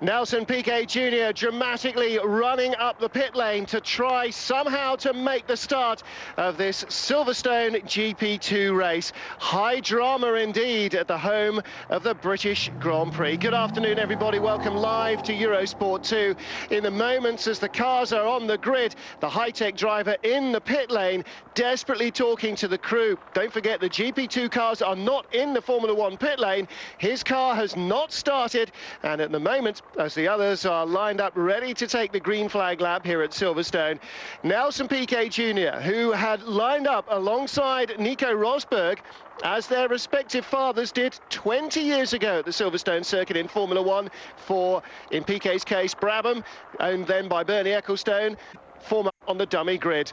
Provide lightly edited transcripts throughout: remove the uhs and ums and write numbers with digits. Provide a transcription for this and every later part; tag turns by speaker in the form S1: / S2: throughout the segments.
S1: Nelson Piquet Jr. dramatically running up the pit lane to try somehow to make the start of this Silverstone GP2 race. High drama indeed at the home of the British Grand Prix. Good afternoon, everybody. Welcome live to Eurosport 2. In the moments as the cars are on the grid, the high-tech driver in the pit lane desperately talking to the crew. Don't forget, the GP2 cars are not in the Formula 1 pit lane. His car has not started, and at the moment, as the others are lined up ready to take the green flag lap here at Silverstone, Nelson Piquet Jr., who had lined up alongside Nico Rosberg, as their respective fathers did 20 years ago at the Silverstone circuit in Formula 1 for, in Piquet's case, Brabham, and then by Bernie Ecclestone, former on the dummy grid.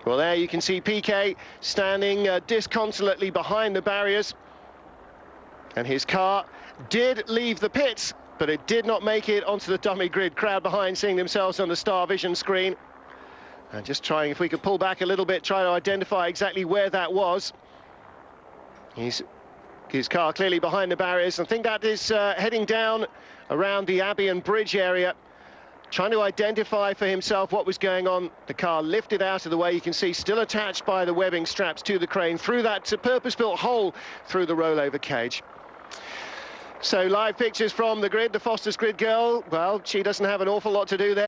S1: Well, there you can see Piquet standing disconsolately behind the barriers, and his car did leave the pits, but it did not make it onto the dummy grid. Crowd behind seeing themselves on the Star Vision screen. And just trying, if we could pull back a little bit, try to identify exactly where that was. His car clearly behind the barriers. I think that is heading down around the Abbey and Bridge area, trying to identify for himself what was going on. The car lifted out of the way, you can see, still attached by the webbing straps to the crane through that purpose-built hole through the rollover cage. So live pictures from the grid. The Foster's grid girl, well, she doesn't have an awful lot to do there.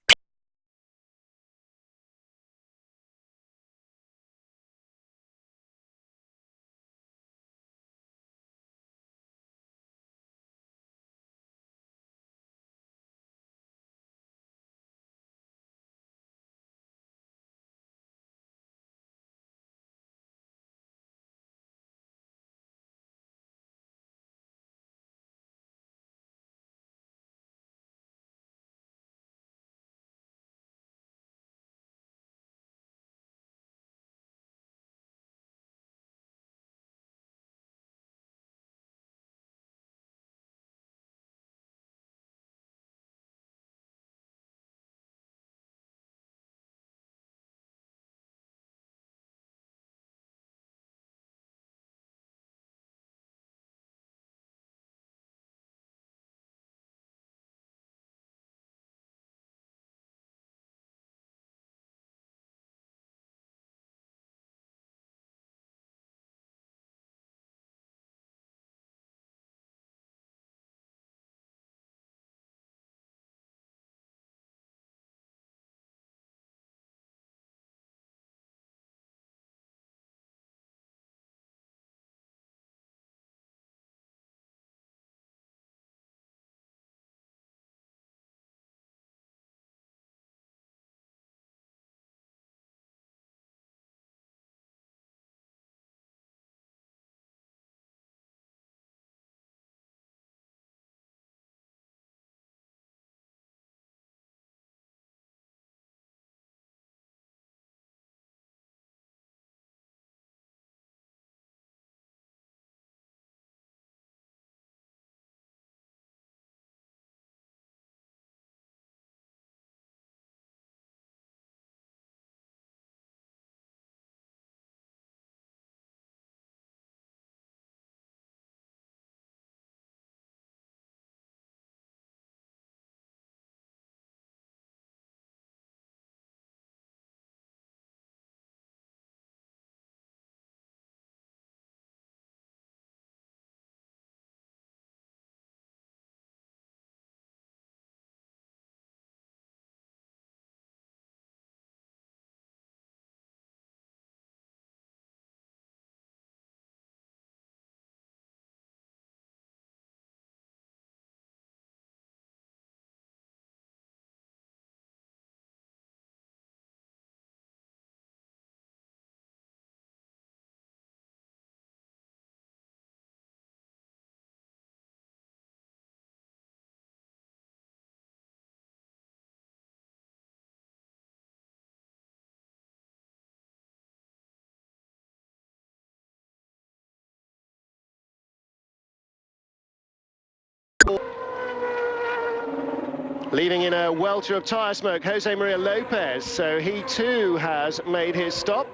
S1: Leaving in a welter of tyre smoke, Jose Maria Lopez, so he too has made his stop,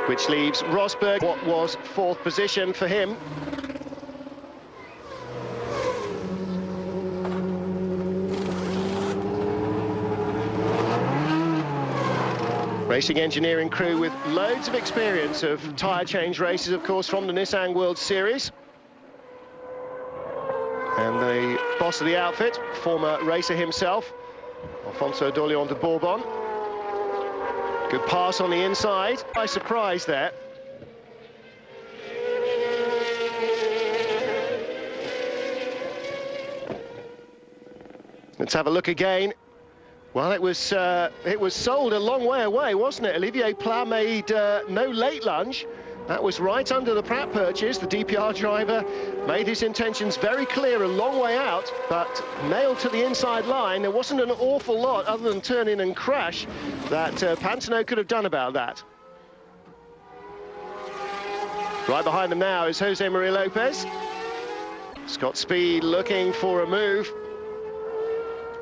S1: which leaves Rosberg, what was fourth position for him. Racing engineering crew with loads of experience of tyre change races, of course, from the Nissan World Series. And the boss of the outfit, former racer himself, Alfonso D'Orleans de Bourbon. Good pass on the inside. By surprise there. Let's have a look again. Well, it was sold a long way away, wasn't it? Olivier Pla made no late lunge. That was right under the Pratt purchase. The DPR driver made his intentions very clear a long way out, but nailed to the inside line. There wasn't an awful lot other than turn in and crash that Pantano could have done about that. Right behind them now is Jose Maria Lopez. Scott Speed looking for a move.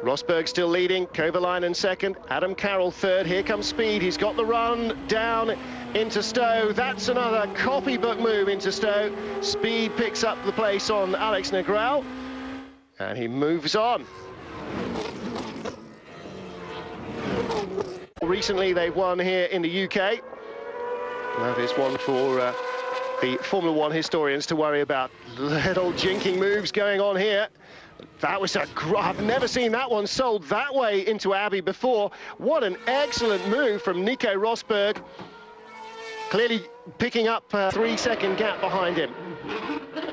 S1: Rosberg still leading, Kovalainen second, Adam Carroll third. Here comes Speed, he's got the run down into Stowe. That's another copybook move into Stowe. Speed picks up the place on Alex Negrão, and he moves on. Recently they've won here in the UK. That is one for the Formula One historians to worry about. Little jinking moves going on here. That was I've never seen that one sold that way into Abbey before. What an excellent move from Nico Rosberg. Clearly picking up a 3-second gap behind him.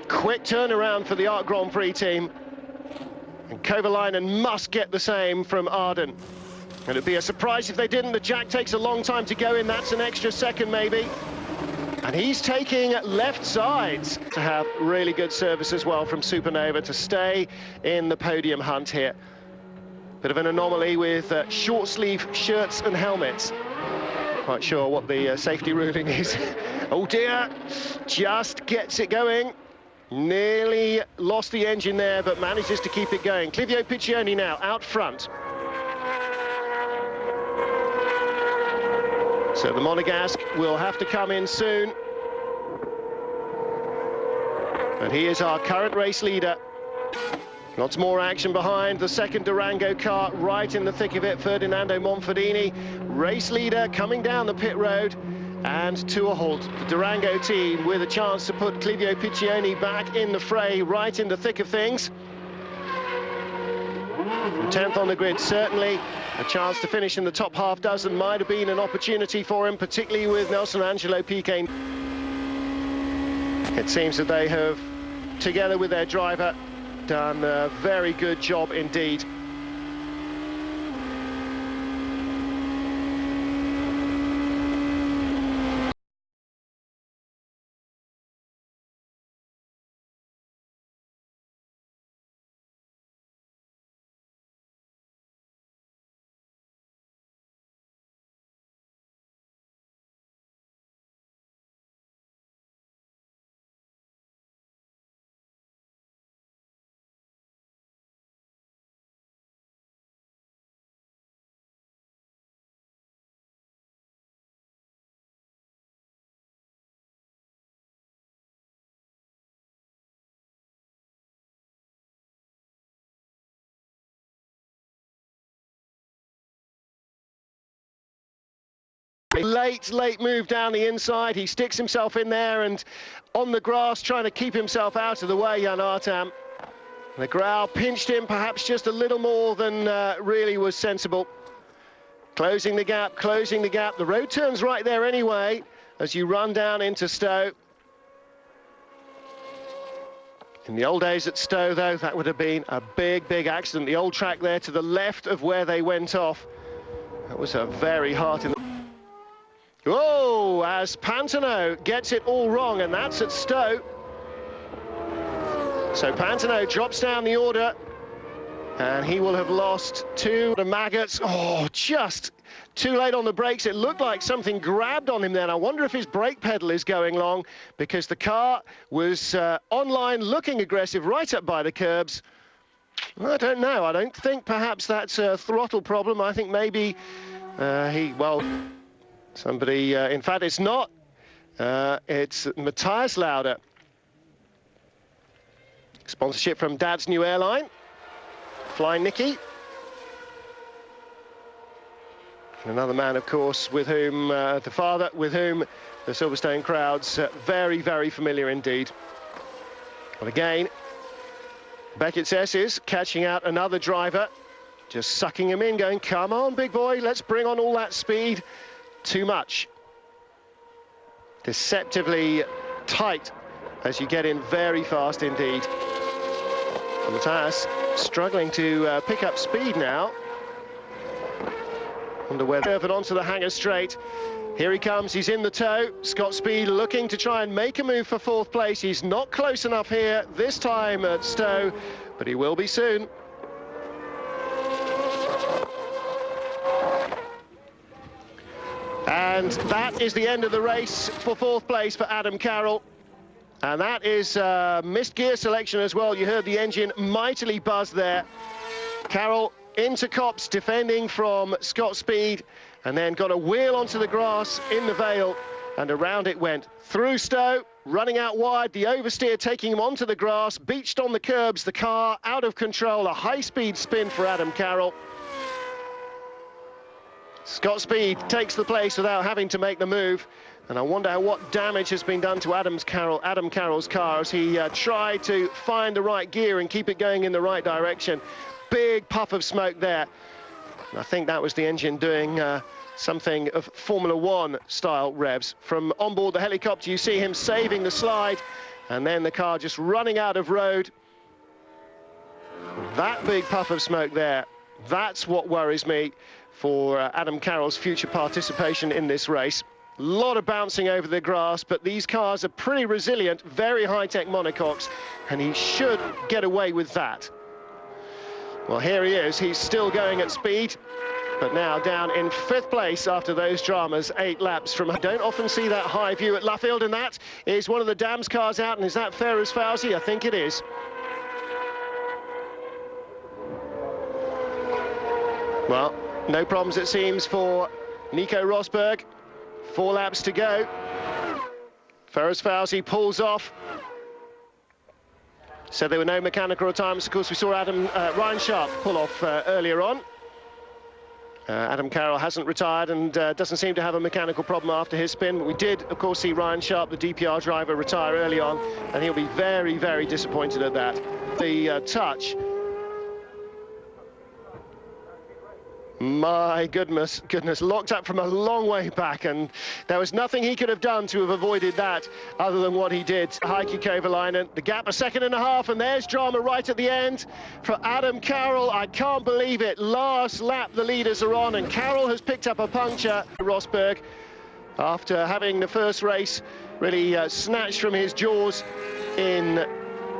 S1: Quick turnaround for the Art Grand Prix team. And Kovalainen must get the same from Arden. And it'd be a surprise if they didn't. The jack takes a long time to go in. That's an extra second maybe. And he's taking left sides to have really good service as well from Supernova to stay in the podium hunt here. Bit of an anomaly with short sleeve shirts and helmets. Quite sure what the safety ruling is. Oh dear, just gets it going. Nearly lost the engine there, but manages to keep it going. Clivio Piccioni now out front. So the Monegasque will have to come in soon. And he is our current race leader. Lots more action behind the second Durango car, right in the thick of it. Ferdinando Monfordini, race leader, coming down the pit road and to a halt. The Durango team with a chance to put Clivio Piccioni back in the fray, right in the thick of things. From 10th on the grid, certainly a chance to finish in the top half dozen might have been an opportunity for him, particularly with Nelson Angelo Piquet. It seems that they have, together with their driver, done a very good job indeed. Late move down the inside. He sticks himself in there and on the grass trying to keep himself out of the way, Jan Artam. Negrão pinched him perhaps just a little more than really was sensible. Closing the gap, closing the gap. The road turns right there anyway as you run down into Stowe. In the old days at Stowe, though, that would have been a big accident. The old track there to the left of where they went off. That was a very hard in the... Oh, as Pantano gets it all wrong, and that's at Stowe. So Pantano drops down the order, and he will have lost two. The maggots, oh, just too late on the brakes. It looked like something grabbed on him then. I wonder if his brake pedal is going long, because the car was online looking aggressive right up by the curbs. I don't know. I don't think perhaps that's a throttle problem. I think maybe somebody, in fact, it's not. It's Matthias Lauda. Sponsorship from Dad's new airline. Flying Nicky. Another man, of course, with whom the father, with whom the Silverstone crowds very, very familiar indeed. But again, Beckett is catching out another driver, just sucking him in, going, come on, big boy, let's bring on all that speed. Too much. Deceptively tight as you get in very fast indeed. And Matthias struggling to pick up speed now. Wonder whether curve it onto the hanger straight. Here he comes, he's in the tow. Scott Speed looking to try and make a move for fourth place. He's not close enough here this time at Stowe, but he will be soon. And that is the end of the race for fourth place for Adam Carroll. And that is missed gear selection as well. You heard the engine mightily buzz there. Carroll into Copse, defending from Scott Speed, and then got a wheel onto the grass in the Vale, and around it went. Through Stowe, running out wide, the oversteer taking him onto the grass, beached on the curbs, the car out of control, a high-speed spin for Adam Carroll. Scott Speed takes the place without having to make the move, and I wonder what damage has been done to Adam Carroll's car as he tried to find the right gear and keep it going in the right direction. Big puff of smoke there. And I think that was the engine doing something of Formula One style revs. From on board the helicopter, you see him saving the slide, and then the car just running out of road. That big puff of smoke there, that's what worries me for Adam Carroll's future participation in this race. A lot of bouncing over the grass, but these cars are pretty resilient, very high-tech monocoques, and he should get away with that. Well, here he is, he's still going at speed, but now down in fifth place after those dramas, 8 laps from... Don't often see that high view at Luffield, and that is one of the Dams cars out, and is that Ferrous Fauzi? I think it is. Well, no problems it seems for Nico Rosberg. 4 laps to go. Ferrous Fauzi pulls off. So there were no mechanical retirements. Of course, we saw Ryan Sharp pull off earlier on. Adam Carroll hasn't retired and doesn't seem to have a mechanical problem after his spin. But we did, of course, see Ryan Sharp, the DPR driver, retire early on, and he'll be very, very disappointed at that. The touch. My goodness, locked up from a long way back, and there was nothing he could have done to have avoided that other than what he did. Heikki Kovalainen, the gap 1.5 seconds, and there's drama right at the end for Adam Carroll. I can't believe it. Last lap the leaders are on, and Carroll has picked up a puncture. Rosberg, after having the first race really snatched from his jaws in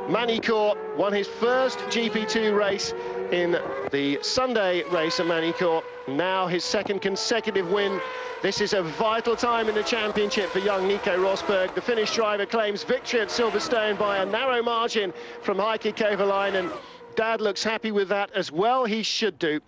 S1: Manicourt, won his first GP2 race in the Sunday race at Manicourt. Now his second consecutive win. This is a vital time in the championship for young Nico Rosberg. The Finnish driver claims victory at Silverstone by a narrow margin from Heikki Kovalainen. Dad looks happy with that as well. He should do.